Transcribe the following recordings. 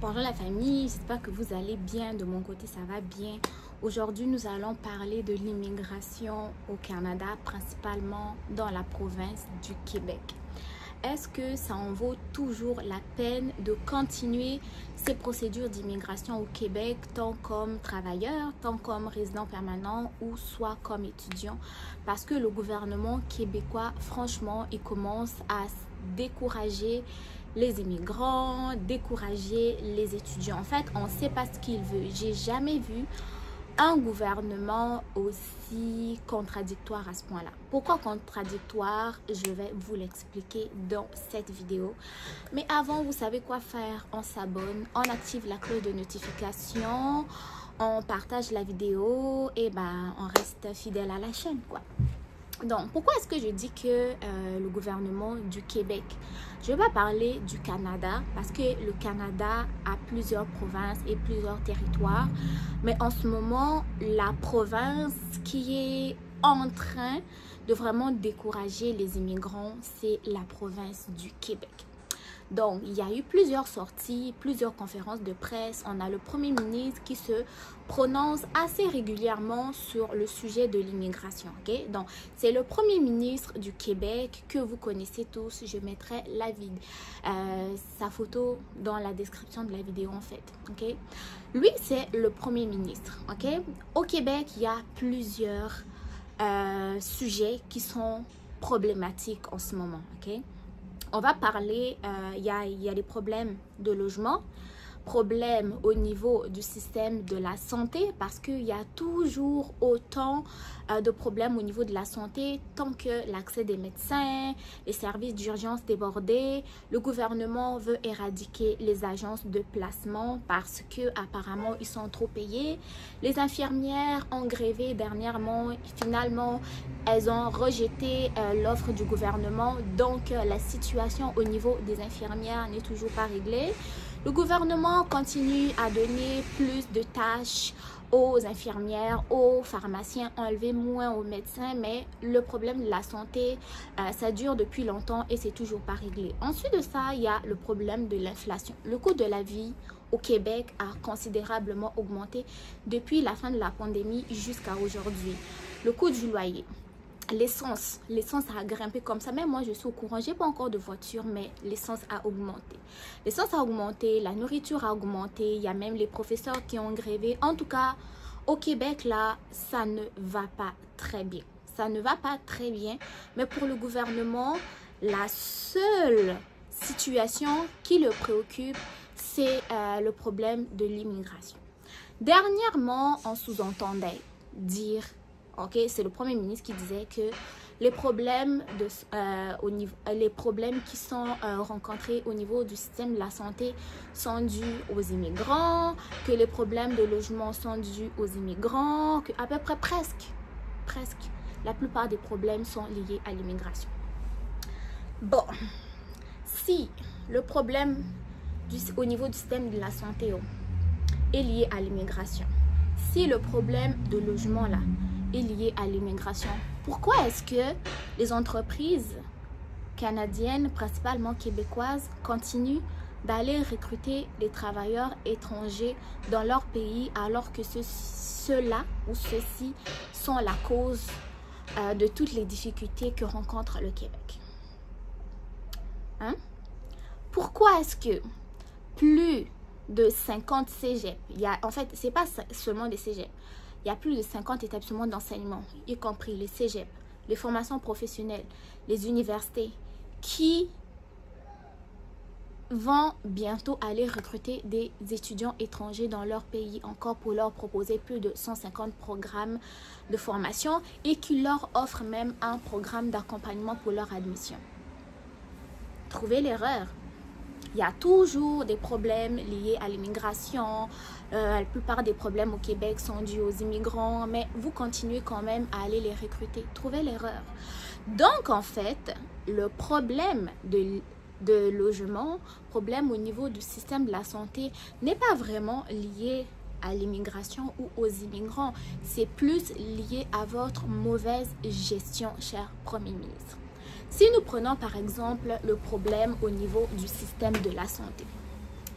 Bonjour la famille, j'espère que vous allez bien. De mon côté, ça va bien. Aujourd'hui, nous allons parler de l'immigration au Canada, principalement dans la province du Québec. Est-ce que ça en vaut toujours la peine de continuer ces procédures d'immigration au Québec, tant comme travailleur, tant comme résident permanent ou soit comme étudiant? Parce que le gouvernement québécois, franchement, il commence à décourager les immigrants, décourager les étudiants. En fait, on ne sait pas ce qu'il veut. J'ai jamais vu un gouvernement aussi contradictoire à ce point-là. Pourquoi contradictoire? Je vais vous l'expliquer dans cette vidéo. Mais avant, vous savez quoi faire? On s'abonne, on active la cloche de notification, on partage la vidéo et on reste fidèle à la chaîne, quoi. Donc, pourquoi est-ce que je dis que le gouvernement du Québec? Je vais pas parler du Canada parce que le Canada a plusieurs provinces et plusieurs territoires. Mais en ce moment, la province qui est en train de vraiment décourager les immigrants, c'est la province du Québec. Donc, il y a eu plusieurs sorties, plusieurs conférences de presse. On a le premier ministre qui se prononce assez régulièrement sur le sujet de l'immigration. Okay? Donc, c'est le premier ministre du Québec que vous connaissez tous. Je mettrai sa photo dans la description de la vidéo en fait. Okay? Lui, c'est le premier ministre. Okay? Au Québec, il y a plusieurs sujets qui sont problématiques en ce moment. Okay? On va parler, il y a des problèmes de logement, problèmes au niveau du système de la santé parce qu'il y a toujours autant de problèmes au niveau de la santé tant que l'accès des médecins, les services d'urgence débordés. Le gouvernement veut éradiquer les agences de placement parce que apparemment ils sont trop payés. Les infirmières ont grévé dernièrement, finalement elles ont rejeté l'offre du gouvernement, donc la situation au niveau des infirmières n'est toujours pas réglée. Le gouvernement continue à donner plus de tâches aux infirmières, aux pharmaciens, enlever moins aux médecins, mais le problème de la santé, ça dure depuis longtemps et c'est toujours pas réglé. Ensuite de ça, il y a le problème de l'inflation. Le coût de la vie au Québec a considérablement augmenté depuis la fin de la pandémie jusqu'à aujourd'hui. Le coût du loyer. L'essence a grimpé comme ça. Même moi, je suis au courant. J'ai pas encore de voiture, mais l'essence a augmenté. L'essence a augmenté, la nourriture a augmenté. Il y a même les professeurs qui ont grévé. En tout cas, au Québec, là, ça ne va pas très bien. Ça ne va pas très bien. Mais pour le gouvernement, la seule situation qui le préoccupe, c'est le problème de l'immigration. Dernièrement, on sous-entendait dire... Okay, c'est le premier ministre qui disait que les problèmes, les problèmes qui sont rencontrés au niveau du système de la santé sont dus aux immigrants, que les problèmes de logement sont dus aux immigrants, que à peu près presque, la plupart des problèmes sont liés à l'immigration. Bon, si le problème au niveau du système de la santé est lié à l'immigration, si le problème de logement là est lié à l'immigration, pourquoi est-ce que les entreprises canadiennes, principalement québécoises, continuent d'aller recruter des travailleurs étrangers dans leur pays alors que ceux-là ou ceux-ci sont la cause de toutes les difficultés que rencontre le Québec? Hein? Pourquoi est-ce que plus de 50 cégep, en fait, c'est pas seulement des cégep, il y a plus de 50 établissements d'enseignement, y compris les cégeps, les formations professionnelles, les universités, qui vont bientôt aller recruter des étudiants étrangers dans leur pays encore pour leur proposer plus de 150 programmes de formation et qui leur offrent même un programme d'accompagnement pour leur admission. Trouvez l'erreur. Il y a toujours des problèmes liés à l'immigration. La plupart des problèmes au Québec sont dus aux immigrants, mais vous continuez quand même à aller les recruter. Trouvez l'erreur. Donc, en fait, le problème de logement, problème au niveau du système de la santé, n'est pas vraiment lié à l'immigration ou aux immigrants. C'est plus lié à votre mauvaise gestion, cher Premier ministre. Si nous prenons par exemple le problème au niveau du système de la santé,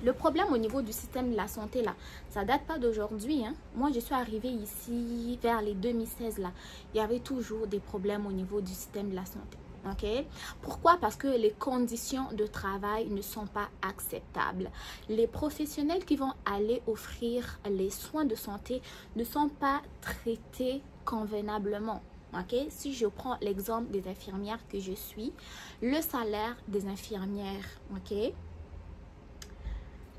Le problème au niveau du système de la santé, là, ça date pas d'aujourd'hui. Hein. Moi, je suis arrivée ici vers les 2016, là. Il y avait toujours des problèmes au niveau du système de la santé. Okay? Pourquoi? Parce que les conditions de travail ne sont pas acceptables. Les professionnels qui vont aller offrir les soins de santé ne sont pas traités convenablement. Okay? Si je prends l'exemple des infirmières que je suis, le salaire des infirmières, ok?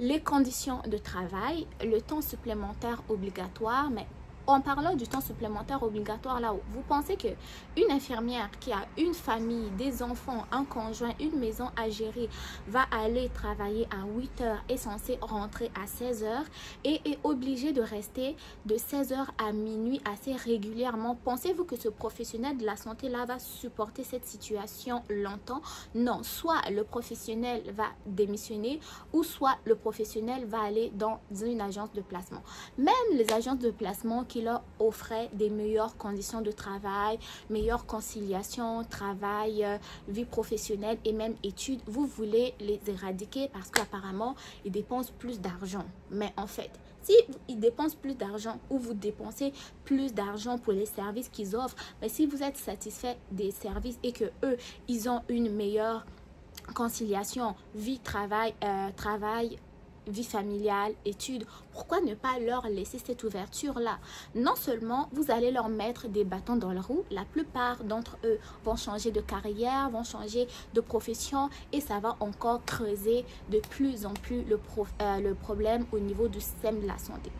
Les conditions de travail, le temps supplémentaire obligatoire, mais en parlant du temps supplémentaire obligatoire là-haut, vous pensez que une infirmière qui a une famille, des enfants, un conjoint, une maison à gérer, va aller travailler à 8 heures, est censée rentrer à 16 heures et est obligée de rester de 16 heures à minuit assez régulièrement? Pensez-vous que ce professionnel de la santé là va supporter cette situation longtemps? Non, soit le professionnel va démissionner ou soit le professionnel va aller dans une agence de placement. Même les agences de placement qui leur offrait des meilleures conditions de travail, meilleure conciliation, travail, vie professionnelle et même études, vous voulez les éradiquer parce qu'apparemment, ils dépensent plus d'argent. Mais en fait, si ils dépensent plus d'argent ou vous dépensez plus d'argent pour les services qu'ils offrent, mais si vous êtes satisfait des services et que eux, ils ont une meilleure conciliation, vie, travail, vie familiale, études, pourquoi ne pas leur laisser cette ouverture-là? Non seulement vous allez leur mettre des bâtons dans la roue, la plupart d'entre eux vont changer de carrière, vont changer de profession et ça va encore creuser de plus en plus le problème au niveau du système de la santé.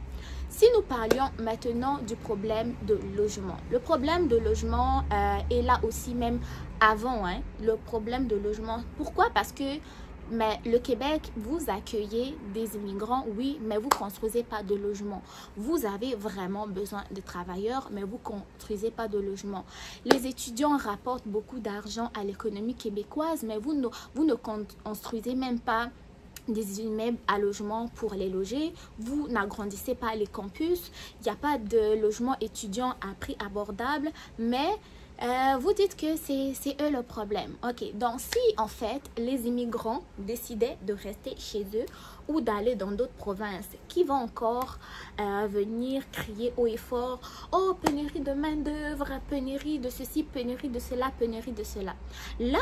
Si nous parlions maintenant du problème de logement, le problème de logement est là aussi même avant, hein, le problème de logement. Pourquoi? Parce que mais le Québec, vous accueillez des immigrants, oui, mais vous ne construisez pas de logement. Vous avez vraiment besoin de travailleurs, mais vous ne construisez pas de logement. Les étudiants rapportent beaucoup d'argent à l'économie québécoise, mais vous ne construisez même pas des immeubles à logement pour les loger. Vous n'agrandissez pas les campus. Il n'y a pas de logement étudiant à prix abordable, mais vous dites que c'est eux le problème. Ok, donc si en fait les immigrants décidaient de rester chez eux ou d'aller dans d'autres provinces, qui vont encore venir crier haut et fort, oh pénurie de main d'œuvre, pénurie de ceci, pénurie de cela, pénurie de cela. Là,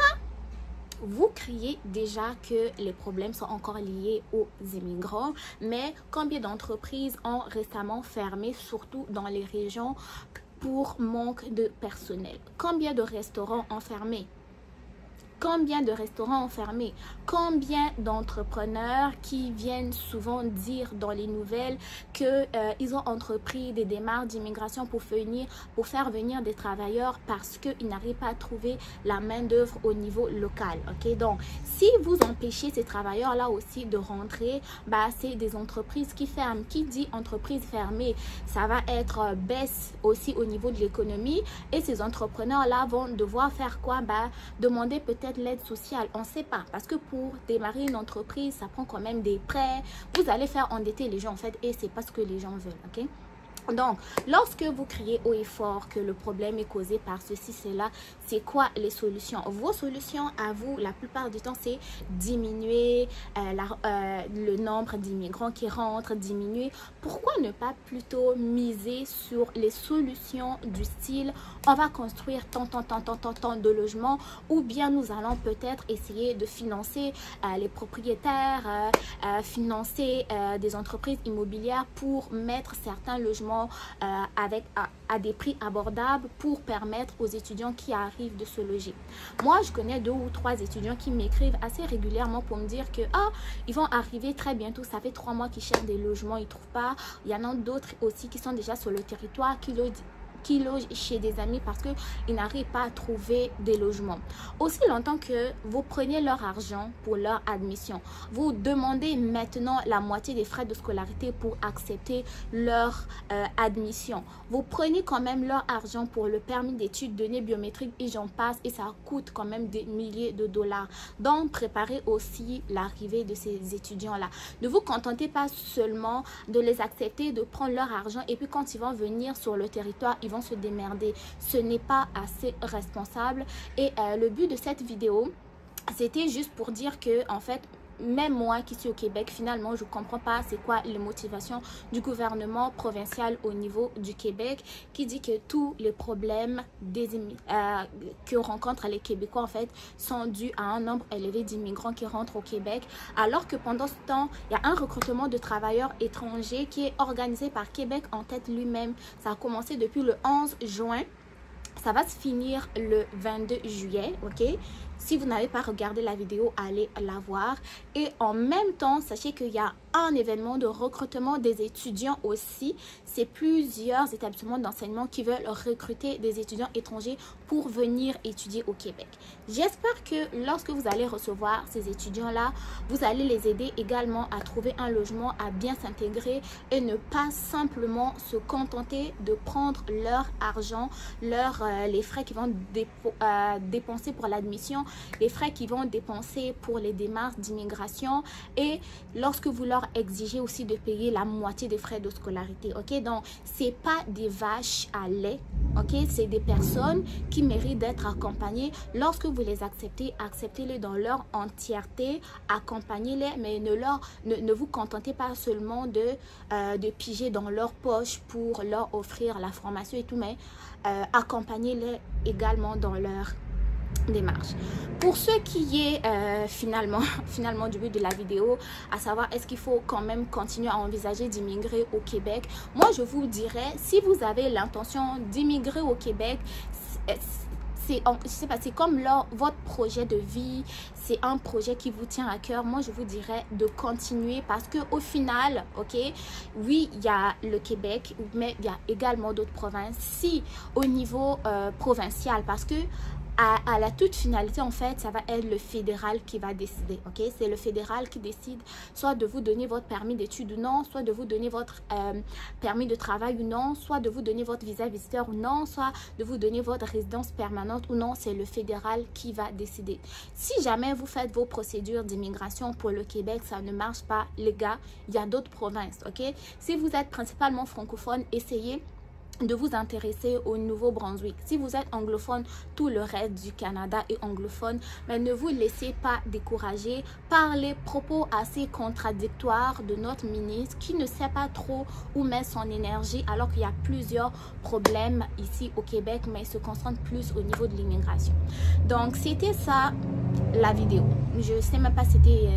vous criez déjà que les problèmes sont encore liés aux immigrants, mais combien d'entreprises ont récemment fermé, surtout dans les régions pour manque de personnel? Combien de restaurants ont fermé? Combien de restaurants ont fermé? Combien d'entrepreneurs qui viennent souvent dire dans les nouvelles qu'ils ont entrepris des démarches d'immigration pour faire venir des travailleurs parce qu'ils n'arrivent pas à trouver la main d'œuvre au niveau local. Ok, donc si vous empêchez ces travailleurs-là aussi de rentrer, bah, c'est des entreprises qui ferment. Qui dit entreprise fermée, ça va être baisse aussi au niveau de l'économie et ces entrepreneurs-là vont devoir faire quoi? Bah, demander peut-être l'aide sociale, on ne sait pas, parce que pour démarrer une entreprise, ça prend quand même des prêts, vous allez faire endetter les gens en fait, et c'est pas ce que les gens veulent, ok? Donc, lorsque vous criez haut et fort que le problème est causé par ceci, cela, c'est quoi les solutions? Vos solutions à vous, la plupart du temps, c'est diminuer le nombre d'immigrants qui rentrent, diminuer. Pourquoi ne pas plutôt miser sur les solutions du style on va construire tant de logements, ou bien nous allons peut-être essayer de financer les propriétaires, financer des entreprises immobilières pour mettre certains logements à des prix abordables pour permettre aux étudiants qui arrivent de se loger. Moi, je connais 2 ou 3 étudiants qui m'écrivent assez régulièrement pour me dire que ils vont arriver très bientôt, ça fait 3 mois qu'ils cherchent des logements, ils ne trouvent pas. Il y en a d'autres aussi qui sont déjà sur le territoire, qui logent chez des amis parce qu'ils n'arrivent pas à trouver des logements. Aussi longtemps que vous prenez leur argent pour leur admission, vous demandez maintenant la moitié des frais de scolarité pour accepter leur admission. Vous prenez quand même leur argent pour le permis d'études, données biométriques et j'en passe, et ça coûte quand même des milliers de dollars. Donc, préparez aussi l'arrivée de ces étudiants-là. Ne vous contentez pas seulement de les accepter, de prendre leur argent et puis quand ils vont venir sur le territoire, ils vont se démerder. Ce n'est pas assez responsable. Et le but de cette vidéo, c'était juste pour dire que en fait même moi qui suis au Québec, finalement, je ne comprends pas c'est quoi les motivations du gouvernement provincial au niveau du Québec qui dit que tous les problèmes que rencontrent les Québécois, en fait, sont dus à un nombre élevé d'immigrants qui rentrent au Québec, alors que pendant ce temps, il y a un recrutement de travailleurs étrangers qui est organisé par Québec en tête lui-même. Ça a commencé depuis le 11 juin. Ça va se finir le 22 juillet, ok? Si vous n'avez pas regardé la vidéo, allez la voir. Et en même temps, sachez qu'il y a un événement de recrutement des étudiants aussi. C'est plusieurs établissements d'enseignement qui veulent recruter des étudiants étrangers pour venir étudier au Québec. J'espère que lorsque vous allez recevoir ces étudiants-là, vous allez les aider également à trouver un logement, à bien s'intégrer et ne pas simplement se contenter de prendre leur argent, les frais qu'ils vont dépenser pour l'admission, les frais qu'ils vont dépenser pour les démarches d'immigration et lorsque vous leur exigez aussi de payer la moitié des frais de scolarité, ok? Donc, c'est pas des vaches à lait, ok? C'est des personnes qui méritent d'être accompagnées. Lorsque vous les acceptez, acceptez-les dans leur entièreté, accompagnez-les, mais ne vous contentez pas seulement de piger dans leur poche pour leur offrir la formation et tout, mais accompagnez-les également dans leur démarche. Pour ce qui est finalement du but de la vidéo, à savoir est-ce qu'il faut quand même continuer à envisager d'immigrer au Québec, moi je vous dirais, si vous avez l'intention d'immigrer au Québec, c'est comme votre projet de vie, c'est un projet qui vous tient à cœur, moi je vous dirais de continuer parce que au final, ok, oui, il y a le Québec, mais il y a également d'autres provinces, si au niveau provincial, parce que à la toute finalité, en fait, ça va être le fédéral qui va décider, ok? C'est le fédéral qui décide soit de vous donner votre permis d'études ou non, soit de vous donner votre permis de travail ou non, soit de vous donner votre visa visiteur ou non, soit de vous donner votre résidence permanente ou non. C'est le fédéral qui va décider. Si jamais vous faites vos procédures d'immigration pour le Québec, ça ne marche pas, les gars, il y a d'autres provinces, ok? Si vous êtes principalement francophone, essayez de vous intéresser au Nouveau-Brunswick. Si vous êtes anglophone, tout le reste du Canada est anglophone, mais ne vous laissez pas décourager par les propos assez contradictoires de notre ministre qui ne sait pas trop où mettre son énergie alors qu'il y a plusieurs problèmes ici au Québec, mais il se concentre plus au niveau de l'immigration. Donc, c'était ça la vidéo. Je ne sais même pas si c'était...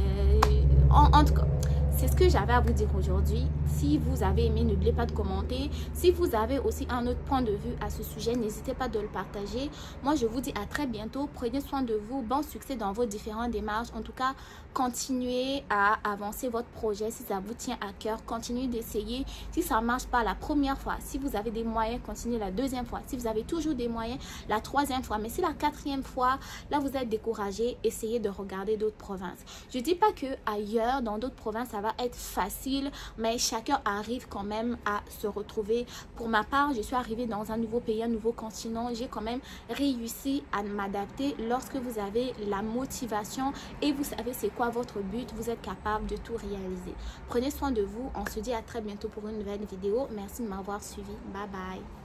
en tout cas, c'est ce que j'avais à vous dire aujourd'hui. Si vous avez aimé, n'oubliez pas de commenter. Si vous avez aussi un autre point de vue à ce sujet, n'hésitez pas de le partager. Moi, je vous dis à très bientôt. Prenez soin de vous. Bon succès dans vos différentes démarches. En tout cas, continuez à avancer votre projet si ça vous tient à cœur. Continuez d'essayer. Si ça ne marche pas la première fois, si vous avez des moyens, continuez la deuxième fois. Si vous avez toujours des moyens, la troisième fois. Mais si la quatrième fois, là, vous êtes découragé, essayez de regarder d'autres provinces. Je ne dis pas que ailleurs, dans d'autres provinces, ça va être facile, mais chacun arrive quand même à se retrouver. Pour ma part, je suis arrivée dans un nouveau pays, un nouveau continent. J'ai quand même réussi à m'adapter. Lorsque vous avez la motivation et vous savez c'est quoi votre but, vous êtes capable de tout réaliser. Prenez soin de vous. On se dit à très bientôt pour une nouvelle vidéo. Merci de m'avoir suivi. Bye bye.